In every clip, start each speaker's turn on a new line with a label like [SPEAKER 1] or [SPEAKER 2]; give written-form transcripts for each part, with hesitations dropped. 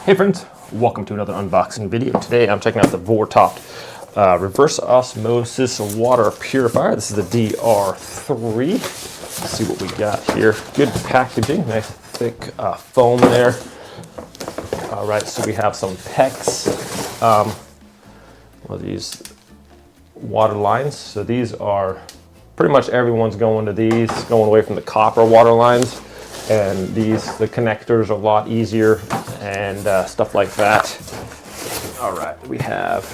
[SPEAKER 1] Hey friends, welcome to another unboxing video. Today I'm checking out the Vortopt reverse osmosis water purifier. This is the DR3. Let's see what we got here. Good packaging, nice thick foam there. All right, so we have some PEX. Well, these water lines. So these are pretty much everyone's going to these, going away from the copper water lines. And the connectors are a lot easier and stuff like that. All right, we have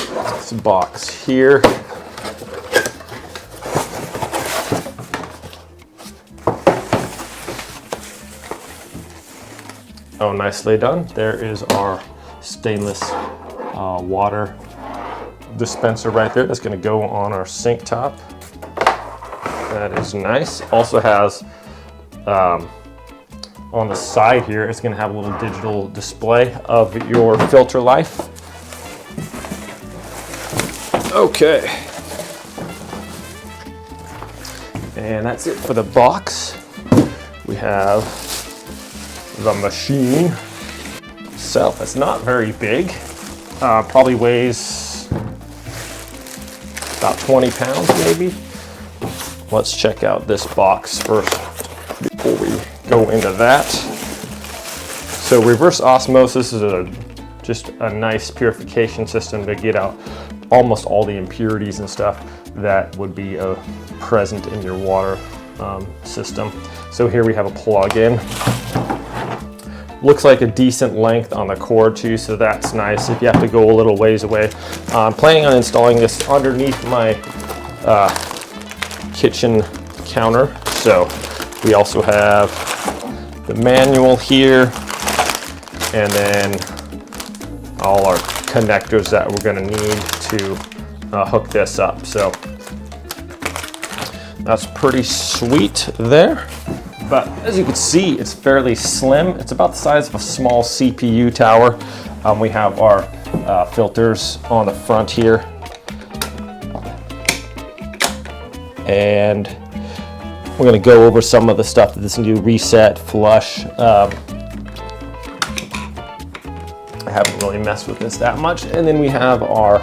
[SPEAKER 1] this box here. Oh, nicely done. There is our stainless water dispenser right there. That's going to go on our sink top. That is nice. Also has on the side here, it's going to have a little digital display of your filter life. Okay. And that's it for the box. We have the machine itself. It's not very big. Probably weighs about 20 pounds maybe. Let's check out this box first before we go into that. So reverse osmosis is just a nice purification system to get out almost all the impurities and stuff that would be present in your water system. So here we have a plug-in. Looks like a decent length on the cord too, so that's nice if you have to go a little ways away. I'm planning on installing this underneath my kitchen counter. So we also have the manual here, and then all our connectors that we're going to need to hook this up. So that's pretty sweet there. But as you can see, it's fairly slim. It's about the size of a small CPU tower. We have our filters on the front here. And we're going to go over some of the stuff that this new reset, flush. I haven't really messed with this that much. And then we have our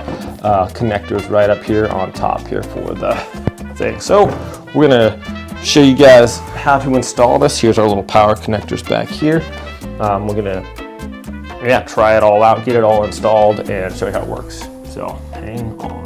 [SPEAKER 1] connectors right up here on top here for the thing. So we're going to show you guys how to install this. Here's our little power connectors back here. We're going to try it all out, get it all installed, and show you how it works. So hang on.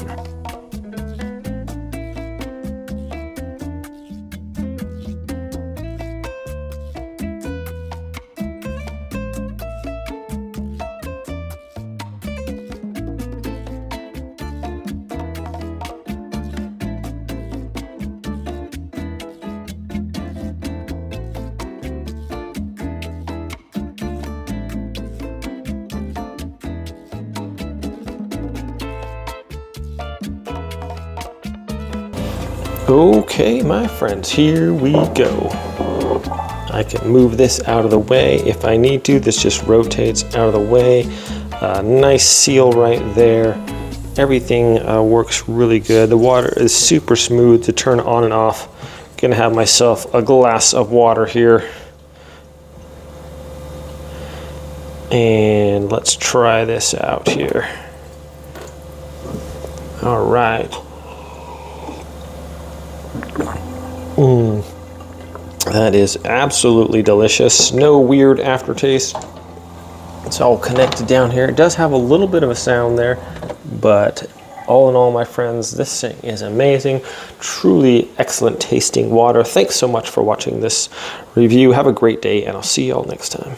[SPEAKER 1] Okay, my friends, here we go. I can move this out of the way if I need to. This just rotates out of the way. Nice seal right there. Everything works really good. The water is super smooth to turn on and off. Gonna have myself a glass of water here. And let's try this out here. All right. That is absolutely delicious. No weird aftertaste. It's all connected down here. It does have a little bit of a sound there, but all in all, my friends, this thing is amazing. Truly excellent tasting water. Thanks so much for watching this review. Have a great day, and I'll see you all next time.